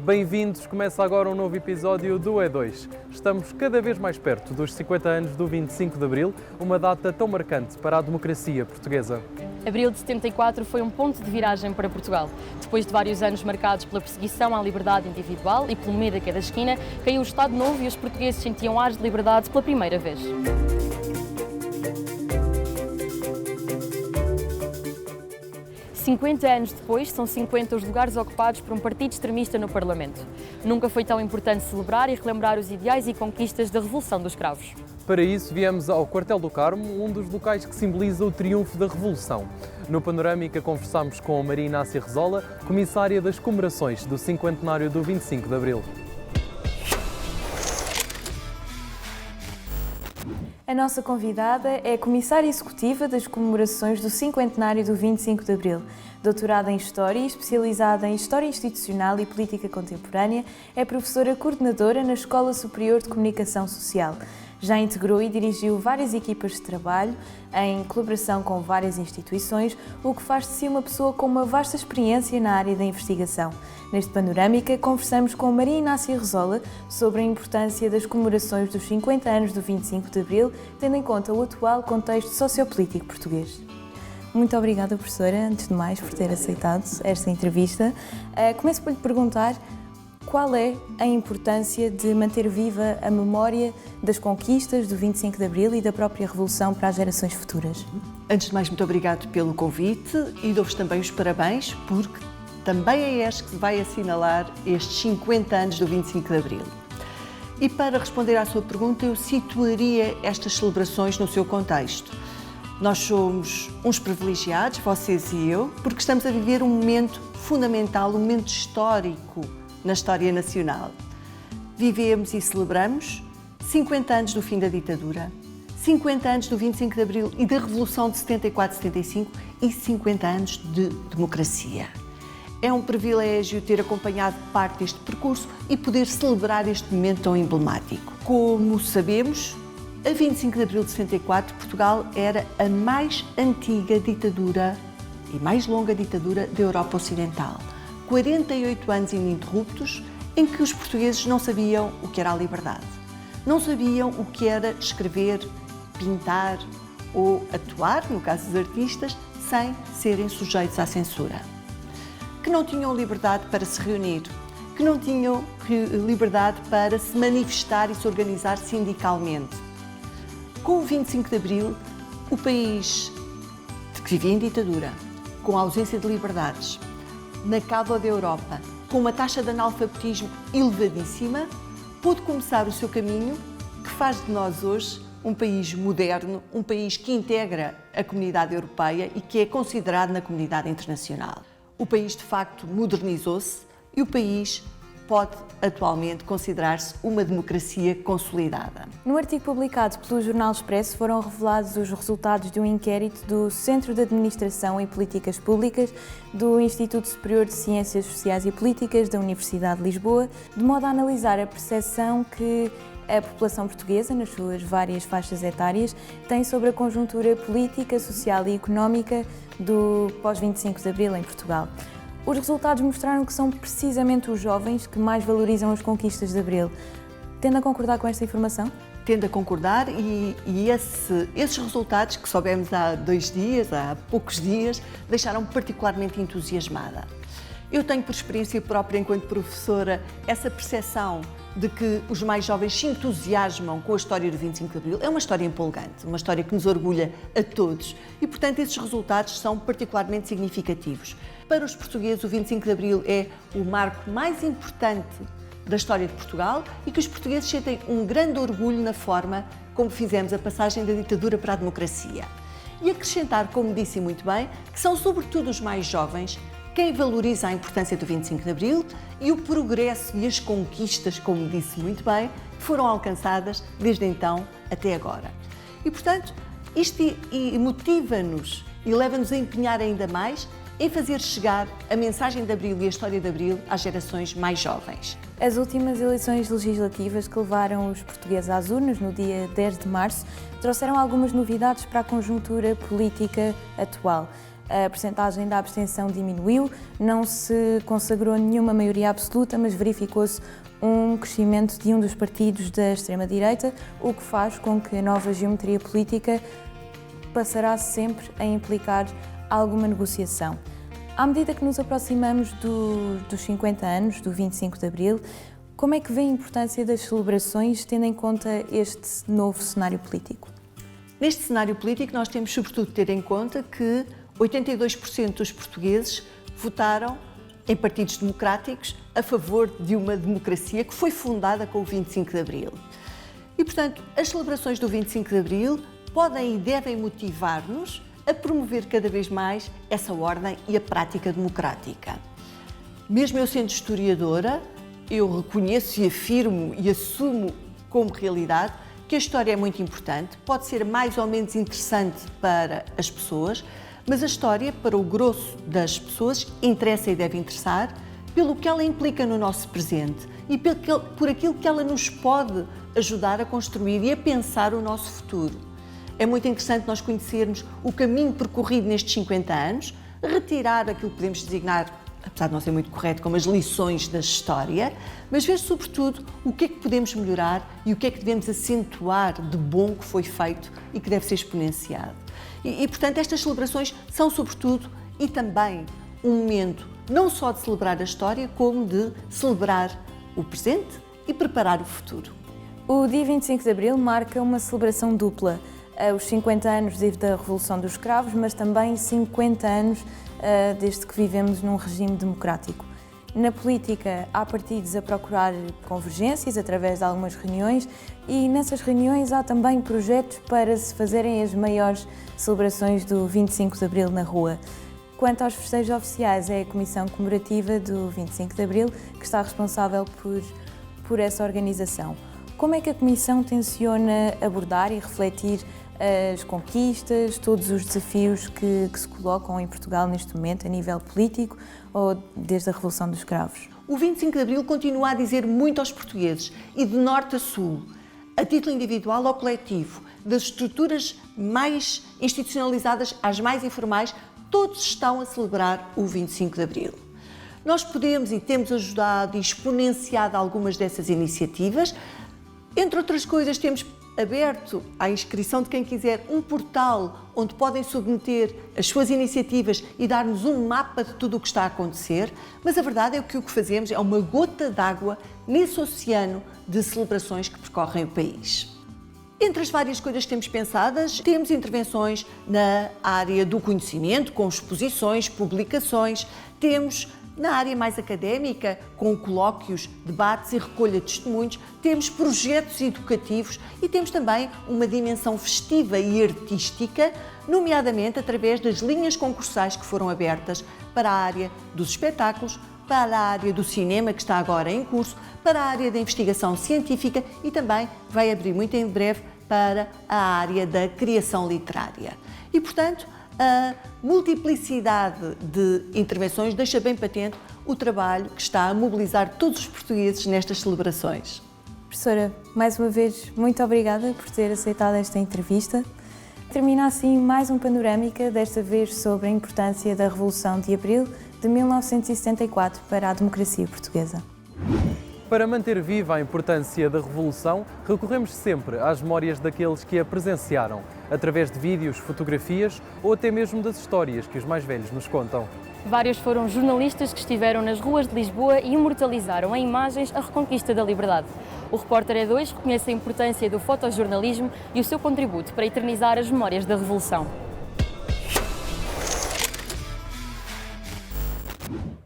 Bem-vindos, começa agora um novo episódio do E2. Estamos cada vez mais perto dos 50 anos do 25 de Abril, uma data tão marcante para a democracia portuguesa. Abril de 74 foi um ponto de viragem para Portugal. Depois de vários anos marcados pela perseguição à liberdade individual e pelo medo a cada esquina, caiu o Estado Novo e os portugueses sentiam ares de liberdade pela primeira vez. 50 anos depois, são 50 os lugares ocupados por um partido extremista no Parlamento. Nunca foi tão importante celebrar e relembrar os ideais e conquistas da Revolução dos Cravos. Para isso, viemos ao Quartel do Carmo, um dos locais que simboliza o triunfo da Revolução. No Panorâmica, conversamos com a Maria Inácia Rezola, comissária das comemorações do cinquentenário do 25 de Abril. A nossa convidada é a comissária executiva das comemorações do cinquentenário do 25 de Abril. Doutorada em História e especializada em História Institucional e Política Contemporânea, é professora coordenadora na Escola Superior de Comunicação Social. Já integrou e dirigiu várias equipas de trabalho, em colaboração com várias instituições, o que faz de si uma pessoa com uma vasta experiência na área da investigação. Neste Panorâmica, conversamos com Maria Inácia Rezola sobre a importância das comemorações dos 50 anos do 25 de Abril, tendo em conta o atual contexto sociopolítico português. Muito obrigada, professora, antes de mais, por ter aceitado esta entrevista. Começo por lhe perguntar qual é a importância de manter viva a memória das conquistas do 25 de Abril e da própria Revolução para as gerações futuras. Antes de mais, muito obrigado pelo convite e dou-vos também os parabéns, porque também é este que vai assinalar estes 50 anos do 25 de Abril. E para responder à sua pergunta, eu situaria estas celebrações no seu contexto. Nós somos uns privilegiados, vocês e eu, porque estamos a viver um momento fundamental, um momento histórico na história nacional. Vivemos e celebramos 50 anos do fim da ditadura, 50 anos do 25 de Abril e da Revolução de 74-75 e 50 anos de democracia. É um privilégio ter acompanhado parte deste percurso e poder celebrar este momento tão emblemático. Como sabemos, a 25 de Abril de 74, Portugal era a mais antiga ditadura e mais longa ditadura da Europa Ocidental. 48 anos ininterruptos em que os portugueses não sabiam o que era a liberdade. Não sabiam o que era escrever, pintar ou atuar, no caso dos artistas, sem serem sujeitos à censura. Que não tinham liberdade para se reunir, que não tinham liberdade para se manifestar e se organizar sindicalmente. Com o 25 de Abril, o país que vivia em ditadura, com a ausência de liberdades, na cauda da Europa, com uma taxa de analfabetismo elevadíssima, pôde começar o seu caminho que faz de nós hoje um país moderno, um país que integra a comunidade europeia e que é considerado na comunidade internacional. O país, de facto, modernizou-se e o país pode atualmente considerar-se uma democracia consolidada. No artigo publicado pelo Jornal Expresso foram revelados os resultados de um inquérito do Centro de Administração e Políticas Públicas do Instituto Superior de Ciências Sociais e Políticas da Universidade de Lisboa, de modo a analisar a percepção que a população portuguesa, nas suas várias faixas etárias, tem sobre a conjuntura política, social e económica do pós-25 de Abril em Portugal. Os resultados mostraram que são precisamente os jovens que mais valorizam as conquistas de Abril. Tende a concordar com esta informação? Tendo a concordar e esses resultados que soubemos há poucos dias, deixaram-me particularmente entusiasmada. Eu tenho por experiência própria, enquanto professora, essa percepção de que os mais jovens se entusiasmam com a história do 25 de Abril. É uma história empolgante, uma história que nos orgulha a todos e, portanto, esses resultados são particularmente significativos. Para os portugueses, o 25 de Abril é o marco mais importante da história de Portugal e que os portugueses sentem um grande orgulho na forma como fizemos a passagem da ditadura para a democracia. E acrescentar, como disse muito bem, que são sobretudo os mais jovens quem valoriza a importância do 25 de Abril e o progresso e as conquistas, como disse muito bem, que foram alcançadas desde então até agora. E, portanto, isto motiva-nos e leva-nos a empenhar ainda mais em fazer chegar a mensagem de Abril e a história de Abril às gerações mais jovens. As últimas eleições legislativas que levaram os portugueses às urnas no dia 10 de março trouxeram algumas novidades para a conjuntura política atual. A percentagem da abstenção diminuiu, não se consagrou nenhuma maioria absoluta, mas verificou-se um crescimento de um dos partidos da extrema-direita, o que faz com que a nova geometria política passará sempre a implicar alguma negociação. À medida que nos aproximamos dos 50 anos, do 25 de Abril, como é que vê a importância das celebrações, tendo em conta este novo cenário político? Neste cenário político, nós temos sobretudo de ter em conta que 82% dos portugueses votaram em partidos democráticos a favor de uma democracia que foi fundada com o 25 de Abril. E, portanto, as celebrações do 25 de Abril podem e devem motivar-nos a promover cada vez mais essa ordem e a prática democrática. Mesmo eu sendo historiadora, eu reconheço e afirmo e assumo como realidade que a história é muito importante, pode ser mais ou menos interessante para as pessoas, mas a história, para o grosso das pessoas, interessa e deve interessar pelo que ela implica no nosso presente e por aquilo que ela nos pode ajudar a construir e a pensar o nosso futuro. É muito interessante nós conhecermos o caminho percorrido nestes 50 anos, retirar aquilo que podemos designar, apesar de não ser muito correto, como as lições da história, mas ver sobretudo o que é que podemos melhorar e o que é que devemos acentuar de bom que foi feito e que deve ser exponenciado. Portanto, estas celebrações são sobretudo e também um momento não só de celebrar a história, como de celebrar o presente e preparar o futuro. O dia 25 de Abril marca uma celebração dupla. Os 50 anos da Revolução dos Cravos, mas também 50 anos desde que vivemos num regime democrático. Na política, há partidos a procurar convergências através de algumas reuniões e nessas reuniões há também projetos para se fazerem as maiores celebrações do 25 de Abril na rua. Quanto aos festejos oficiais, é a Comissão Comemorativa do 25 de Abril que está responsável por essa organização. Como é que a Comissão tenciona abordar e refletir as conquistas, todos os desafios que se colocam em Portugal neste momento, a nível político ou desde a Revolução dos Cravos? O 25 de Abril continua a dizer muito aos portugueses, e de norte a sul, a título individual ou coletivo, das estruturas mais institucionalizadas às mais informais, todos estão a celebrar o 25 de Abril. Nós podemos e temos ajudado e exponenciado algumas dessas iniciativas. Entre outras coisas, temos aberto à inscrição de quem quiser um portal onde podem submeter as suas iniciativas e dar-nos um mapa de tudo o que está a acontecer, mas a verdade é que o que fazemos é uma gota d'água nesse oceano de celebrações que percorrem o país. Entre as várias coisas que temos pensadas, temos intervenções na área do conhecimento, com exposições, publicações, temos na área mais académica, com colóquios, debates e recolha de testemunhos, temos projetos educativos e temos também uma dimensão festiva e artística, nomeadamente através das linhas concursais que foram abertas para a área dos espetáculos, para a área do cinema, que está agora em curso, para a área da investigação científica e também vai abrir muito em breve para a área da criação literária. E, portanto, a multiplicidade de intervenções deixa bem patente o trabalho que está a mobilizar todos os portugueses nestas celebrações. Professora, mais uma vez, muito obrigada por ter aceitado esta entrevista. Termina assim mais um Panorâmica, desta vez sobre a importância da Revolução de Abril de 1974 para a democracia portuguesa. Para manter viva a importância da Revolução, recorremos sempre às memórias daqueles que a presenciaram, através de vídeos, fotografias ou até mesmo das histórias que os mais velhos nos contam. Vários foram jornalistas que estiveram nas ruas de Lisboa e imortalizaram em imagens a reconquista da liberdade. O repórter E2 reconhece a importância do fotojornalismo e o seu contributo para eternizar as memórias da Revolução.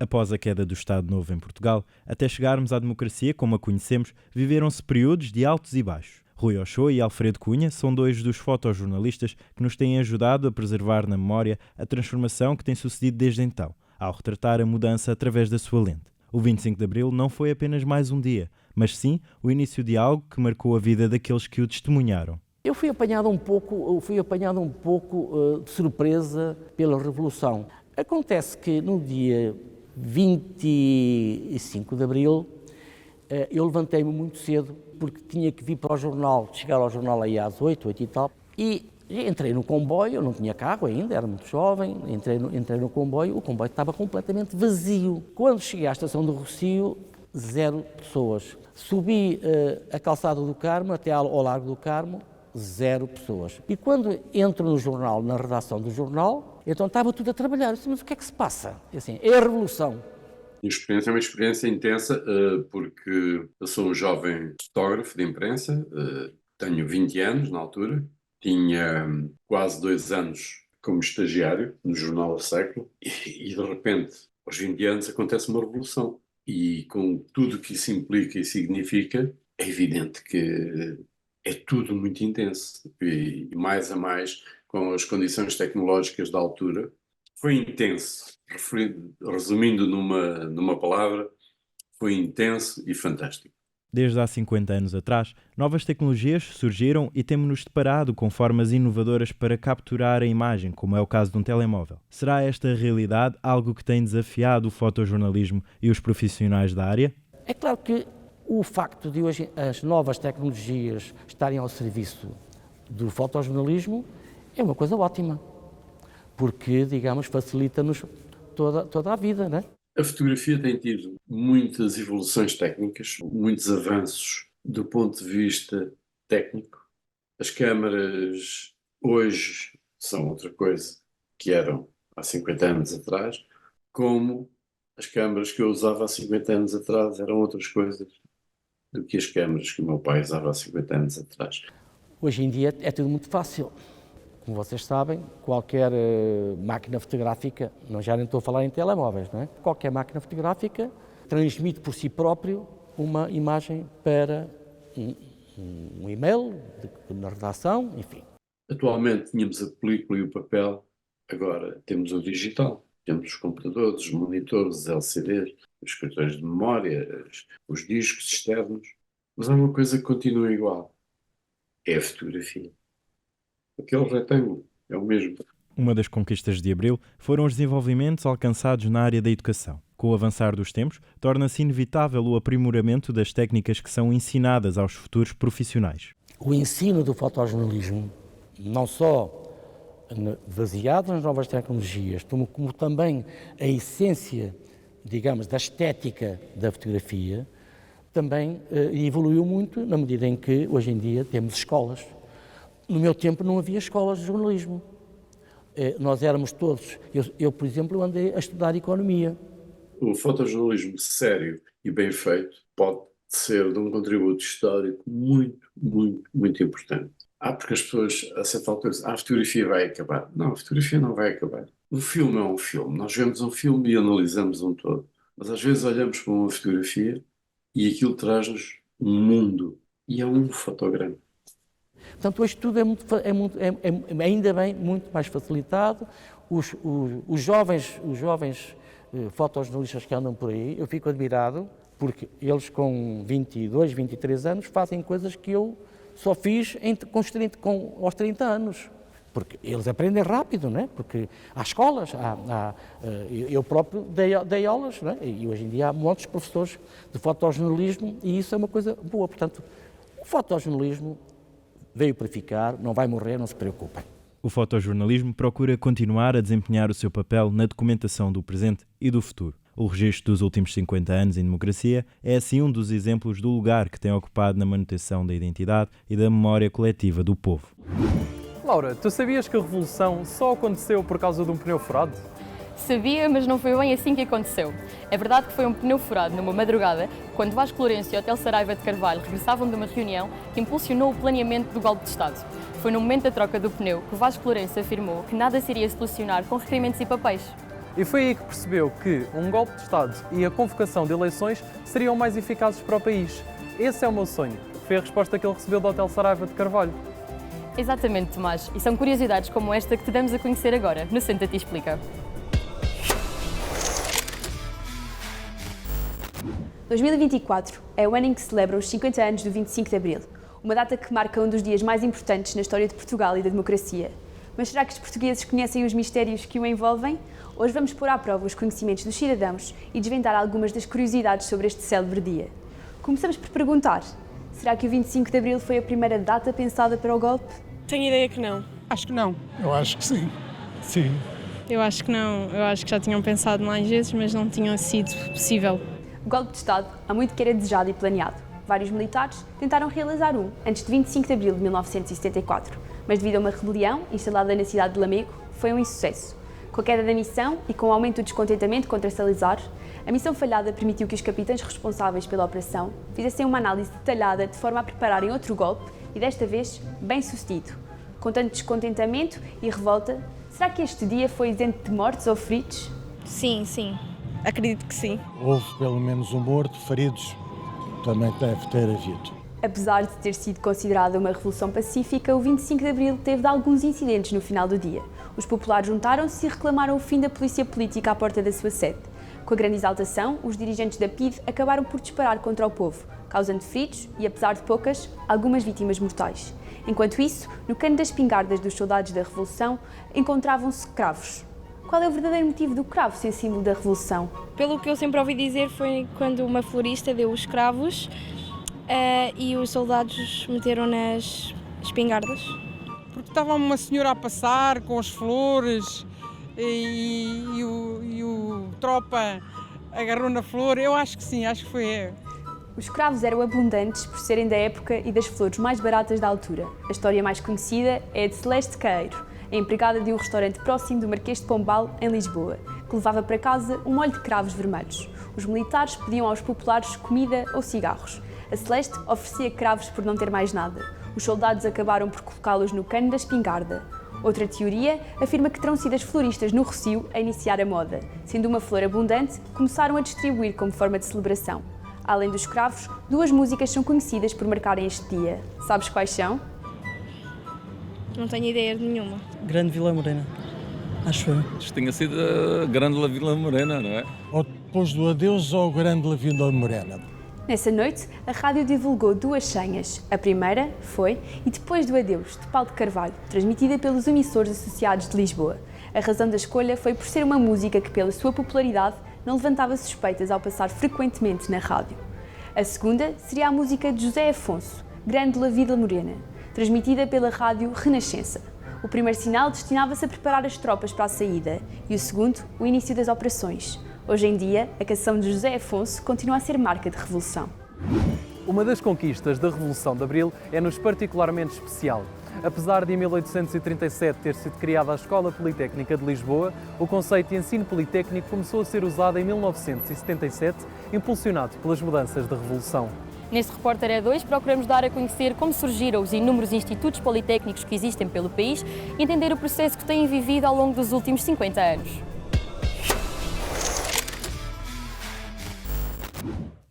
Após a queda do Estado Novo em Portugal, até chegarmos à democracia como a conhecemos, viveram-se períodos de altos e baixos. Rui Ochoa e Alfredo Cunha são dois dos fotojornalistas que nos têm ajudado a preservar na memória a transformação que tem sucedido desde então, ao retratar a mudança através da sua lente. O 25 de Abril não foi apenas mais um dia, mas sim o início de algo que marcou a vida daqueles que o testemunharam. Eu fui apanhado um pouco de surpresa pela Revolução. Acontece que no dia 25 de Abril eu levantei-me muito cedo porque tinha que vir para o jornal, chegar ao jornal aí às 8 e tal, e Entrei no comboio, eu não tinha carro ainda, era muito jovem, entrei no comboio, o comboio estava completamente vazio. Quando cheguei à estação do Rossio, 0 pessoas. Subi a calçada do Carmo, até ao Largo do Carmo, 0 pessoas. E quando entro no jornal, na redação do jornal, então estava tudo a trabalhar. Eu disse, mas o que é que se passa? Assim, é a revolução. A experiência é uma experiência intensa, porque eu sou um jovem fotógrafo de imprensa, tenho 20 anos na altura, tinha quase 2 anos como estagiário no jornal O Século e de repente, aos 20 anos, acontece uma revolução. E com tudo o que isso implica e significa, é evidente que é tudo muito intenso. E mais a mais, com as condições tecnológicas da altura, foi intenso. Resumindo numa palavra, foi intenso e fantástico. Desde há 50 anos atrás, novas tecnologias surgiram e temos-nos deparado com formas inovadoras para capturar a imagem, como é o caso de um telemóvel. Será esta realidade algo que tem desafiado o fotojornalismo e os profissionais da área? É claro que o facto de hoje as novas tecnologias estarem ao serviço do fotojornalismo é uma coisa ótima, porque, digamos, facilita-nos toda a vida, não é? A fotografia tem tido muitas evoluções técnicas, muitos avanços do ponto de vista técnico. As câmaras hoje são outra coisa que eram há 50 anos atrás, como as câmaras que eu usava há 50 anos atrás eram outras coisas do que as câmaras que o meu pai usava há 50 anos atrás. Hoje em dia é tudo muito fácil. Como vocês sabem, qualquer máquina fotográfica, já nem estou a falar em telemóveis, não é? Qualquer máquina fotográfica transmite por si próprio uma imagem para um e-mail, na redação, enfim. Atualmente tínhamos a película e o papel, agora temos o digital. Temos os computadores, os monitores, os LCDs, os cartões de memória, os discos externos. Mas há uma coisa que continua igual, é a fotografia. Aquele retângulo é o mesmo. Uma das conquistas de Abril foram os desenvolvimentos alcançados na área da educação. Com o avançar dos tempos, torna-se inevitável o aprimoramento das técnicas que são ensinadas aos futuros profissionais. O ensino do fotojornalismo, não só baseado nas novas tecnologias, como também a essência, digamos, da estética da fotografia, também evoluiu muito na medida em que, hoje em dia, temos escolas. No meu tempo não havia escolas de jornalismo. Nós éramos todos... Eu, por exemplo, andei a estudar economia. O fotojornalismo sério e bem feito pode ser de um contributo histórico muito, muito, muito importante. Porque as pessoas, a certa altura, dizem, a fotografia vai acabar. Não, a fotografia não vai acabar. Um filme é um filme. Nós vemos um filme e analisamos um todo. Mas às vezes olhamos para uma fotografia e aquilo traz-nos um mundo. E é um fotograma. Portanto, hoje tudo é ainda bem muito mais facilitado. Os jovens fotojornalistas que andam por aí, eu fico admirado, porque eles com 22, 23 anos fazem coisas que eu só fiz aos 30 anos. Porque eles aprendem rápido, não é? Porque há escolas, eu próprio dei aulas, não é? E hoje em dia há montes de professores de fotojornalismo e isso é uma coisa boa. Portanto, o fotojornalismo veio para ficar, não vai morrer, não se preocupem. O fotojornalismo procura continuar a desempenhar o seu papel na documentação do presente e do futuro. O registro dos últimos 50 anos em democracia é assim um dos exemplos do lugar que tem ocupado na manutenção da identidade e da memória coletiva do povo. Laura, tu sabias que a Revolução só aconteceu por causa de um pneu furado? Sabia, mas não foi bem assim que aconteceu. É verdade que foi um pneu furado numa madrugada, quando Vasco Lourenço e Hotel Saraiva de Carvalho regressavam de uma reunião que impulsionou o planeamento do golpe de Estado. Foi no momento da troca do pneu que Vasco Lourenço afirmou que nada se iria solucionar com requerimentos e papéis. E foi aí que percebeu que um golpe de Estado e a convocação de eleições seriam mais eficazes para o país. Esse é o meu sonho. Foi a resposta que ele recebeu do Hotel Saraiva de Carvalho. Exatamente, Tomás. E são curiosidades como esta que te damos a conhecer agora, no Senta-te e Explica. 2024 é o ano em que se celebra os 50 anos do 25 de Abril, uma data que marca um dos dias mais importantes na história de Portugal e da democracia. Mas será que os portugueses conhecem os mistérios que o envolvem? Hoje vamos pôr à prova os conhecimentos dos cidadãos e desvendar algumas das curiosidades sobre este célebre dia. Começamos por perguntar, será que o 25 de Abril foi a primeira data pensada para o golpe? Tenho ideia que não. Acho que não. Eu acho que sim. Sim. Eu acho que não. Eu acho que já tinham pensado mais vezes, mas não tinha sido possível. O golpe de Estado há muito que era desejado e planeado. Vários militares tentaram realizar um antes de 25 de abril de 1974, mas devido a uma rebelião instalada na cidade de Lamego, foi um insucesso. Com a queda da missão e com o aumento do descontentamento contra Salazar, a missão falhada permitiu que os capitães responsáveis pela operação fizessem uma análise detalhada de forma a prepararem outro golpe e desta vez bem sucedido. Com tanto descontentamento e revolta, será que este dia foi isento de mortes ou feridos? Sim, sim. Acredito que sim. Houve pelo menos um morto, feridos também deve ter havido. Apesar de ter sido considerada uma revolução pacífica, o 25 de abril teve de alguns incidentes no final do dia. Os populares juntaram-se e reclamaram o fim da polícia política à porta da sua sede. Com a grande exaltação, os dirigentes da PIDE acabaram por disparar contra o povo, causando feridos e, apesar de poucas, algumas vítimas mortais. Enquanto isso, no cano das espingardas dos soldados da Revolução, encontravam-se cravos. Qual é o verdadeiro motivo do cravo ser símbolo da Revolução? Pelo que eu sempre ouvi dizer, foi quando uma florista deu os cravos e os soldados meteram nas espingardas. Porque estava uma senhora a passar com as flores e o tropa agarrou na flor. Eu acho que sim, acho que foi. Os cravos eram abundantes por serem da época e das flores mais baratas da altura. A história mais conhecida é a de Celeste Caeiro, a empregada de um restaurante próximo do Marquês de Pombal, em Lisboa, que levava para casa um molho de cravos vermelhos. Os militares pediam aos populares comida ou cigarros. A Celeste oferecia cravos por não ter mais nada. Os soldados acabaram por colocá-los no cano da espingarda. Outra teoria afirma que terão sido as floristas no Rossio a iniciar a moda. Sendo uma flor abundante, começaram a distribuir como forma de celebração. Além dos cravos, duas músicas são conhecidas por marcarem este dia. Sabes quais são? Não tenho ideia de nenhuma. Grande Vila Morena, acho eu. Isto tinha sido a Grande Vila Morena, não é? Ou depois do adeus ao Grande Vila Morena. Nessa noite, a rádio divulgou duas senhas. A primeira foi E Depois do Adeus, de Paulo de Carvalho, transmitida pelos emissores associados de Lisboa. A razão da escolha foi por ser uma música que, pela sua popularidade, não levantava suspeitas ao passar frequentemente na rádio. A segunda seria a música de José Afonso, Grande Vila Morena, transmitida pela rádio Renascença. O primeiro sinal destinava-se a preparar as tropas para a saída e o segundo, o início das operações. Hoje em dia, a canção de José Afonso continua a ser marca de revolução. Uma das conquistas da Revolução de Abril é-nos particularmente especial. Apesar de em 1837 ter sido criada a Escola Politécnica de Lisboa, o conceito de ensino politécnico começou a ser usado em 1977, impulsionado pelas mudanças da Revolução. Neste Repórter E2 procuramos dar a conhecer como surgiram os inúmeros institutos politécnicos que existem pelo país e entender o processo que têm vivido ao longo dos últimos 50 anos.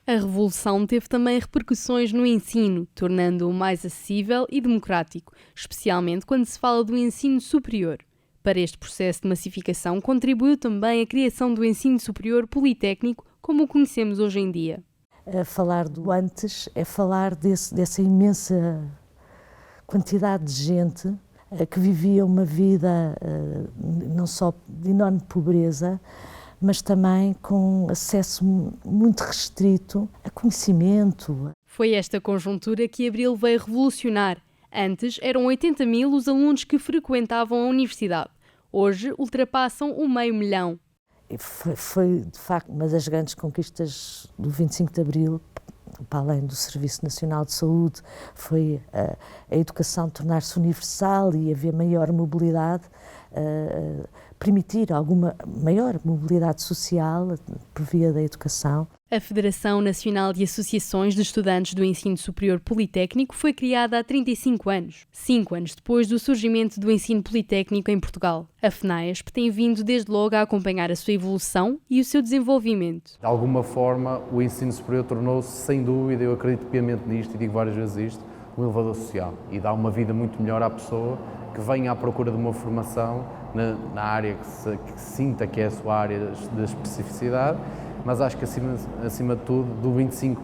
A Revolução teve também repercussões no ensino, tornando-o mais acessível e democrático, especialmente quando se fala do ensino superior. Para este processo de massificação contribuiu também a criação do ensino superior politécnico, como o conhecemos hoje em dia. Falar do antes é falar dessa imensa quantidade de gente que vivia uma vida não só de enorme pobreza, mas também com acesso muito restrito a conhecimento. Foi esta conjuntura que Abril veio revolucionar. Antes eram 80 mil os alunos que frequentavam a universidade. Hoje ultrapassam o 500 mil. Foi, de facto, uma das grandes conquistas do 25 de Abril, para além do Serviço Nacional de Saúde, foi a educação tornar-se universal e haver maior mobilidade, permitir alguma maior mobilidade social por via da educação. A Federação Nacional de Associações de Estudantes do Ensino Superior Politécnico foi criada há 35 anos, 5 anos depois do surgimento do ensino politécnico em Portugal. A FNAESP tem vindo desde logo a acompanhar a sua evolução e o seu desenvolvimento. De alguma forma, o ensino superior tornou-se, sem dúvida, eu acredito piamente nisto e digo várias vezes isto, um elevador social e dá uma vida muito melhor à pessoa que venha à procura de uma formação na área que sinta que é a sua área de especificidade, mas acho que acima de tudo, do 25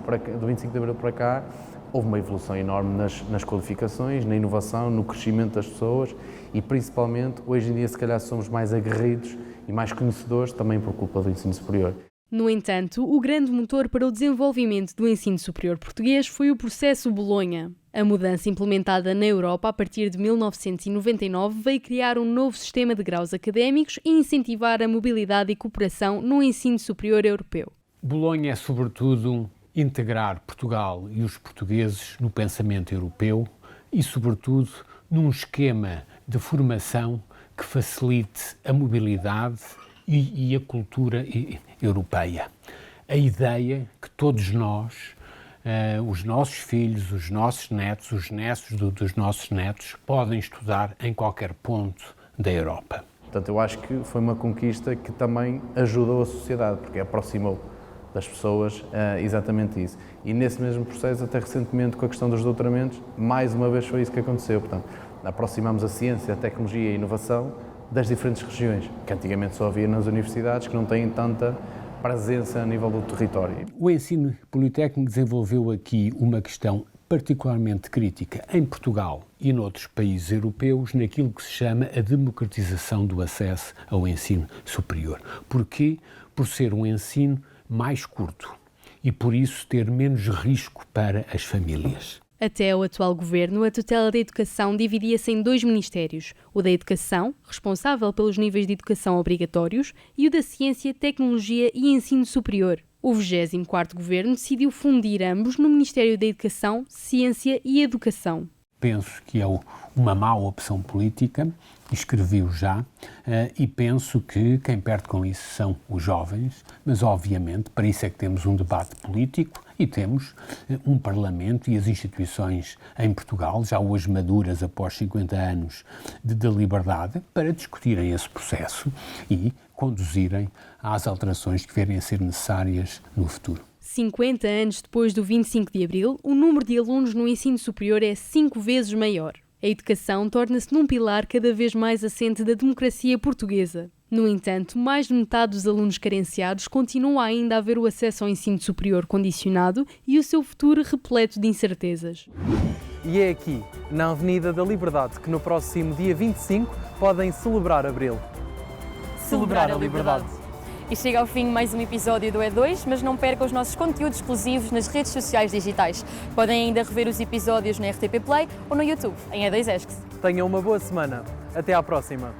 de Abril para cá, houve uma evolução enorme nas qualificações, na inovação, no crescimento das pessoas e principalmente hoje em dia se calhar somos mais aguerridos e mais conhecedores também por culpa do ensino superior. No entanto, o grande motor para o desenvolvimento do ensino superior português foi o processo Bolonha. A mudança implementada na Europa a partir de 1999 veio criar um novo sistema de graus académicos e incentivar a mobilidade e cooperação no ensino superior europeu. Bolonha é, sobretudo, integrar Portugal e os portugueses no pensamento europeu e, sobretudo, num esquema de formação que facilite a mobilidade e a cultura europeia. A ideia que todos nós, os nossos filhos, os nossos netos, os netos dos nossos netos, podem estudar em qualquer ponto da Europa. Portanto, eu acho que foi uma conquista que também ajudou a sociedade, porque aproximou das pessoas exatamente isso. E nesse mesmo processo, até recentemente, com a questão dos doutoramentos, mais uma vez foi isso que aconteceu. Portanto, aproximamos a ciência, a tecnologia e a inovação das diferentes regiões, que antigamente só havia nas universidades, que não têm tanta presença a nível do território. O ensino politécnico desenvolveu aqui uma questão particularmente crítica em Portugal e noutros países europeus naquilo que se chama a democratização do acesso ao ensino superior. Porquê? Por ser um ensino mais curto e por isso ter menos risco para as famílias. Até o atual governo, a tutela da educação dividia-se em 2 ministérios, o da educação, responsável pelos níveis de educação obrigatórios, e o da ciência, tecnologia e ensino superior. O 24º governo decidiu fundir ambos no Ministério da Educação, Ciência e Educação. Penso que é uma má opção política, escrevi-o já, e penso que quem perde com isso são os jovens, mas obviamente para isso é que temos um debate político e temos um Parlamento e as instituições em Portugal, já hoje maduras após 50 anos de liberdade, para discutirem esse processo e conduzirem às alterações que vierem a ser necessárias no futuro. 50 anos depois do 25 de Abril, o número de alunos no ensino superior é 5 vezes maior. A educação torna-se num pilar cada vez mais assente da democracia portuguesa. No entanto, mais de metade dos alunos carenciados continua ainda a ver o acesso ao ensino superior condicionado e o seu futuro repleto de incertezas. E é aqui, na Avenida da Liberdade, que no próximo dia 25 podem celebrar Abril. Celebrar a liberdade. E chega ao fim mais um episódio do E2, mas não perca os nossos conteúdos exclusivos nas redes sociais digitais. Podem ainda rever os episódios na RTP Play ou no YouTube, em E2ESC. Tenham uma boa semana. Até à próxima.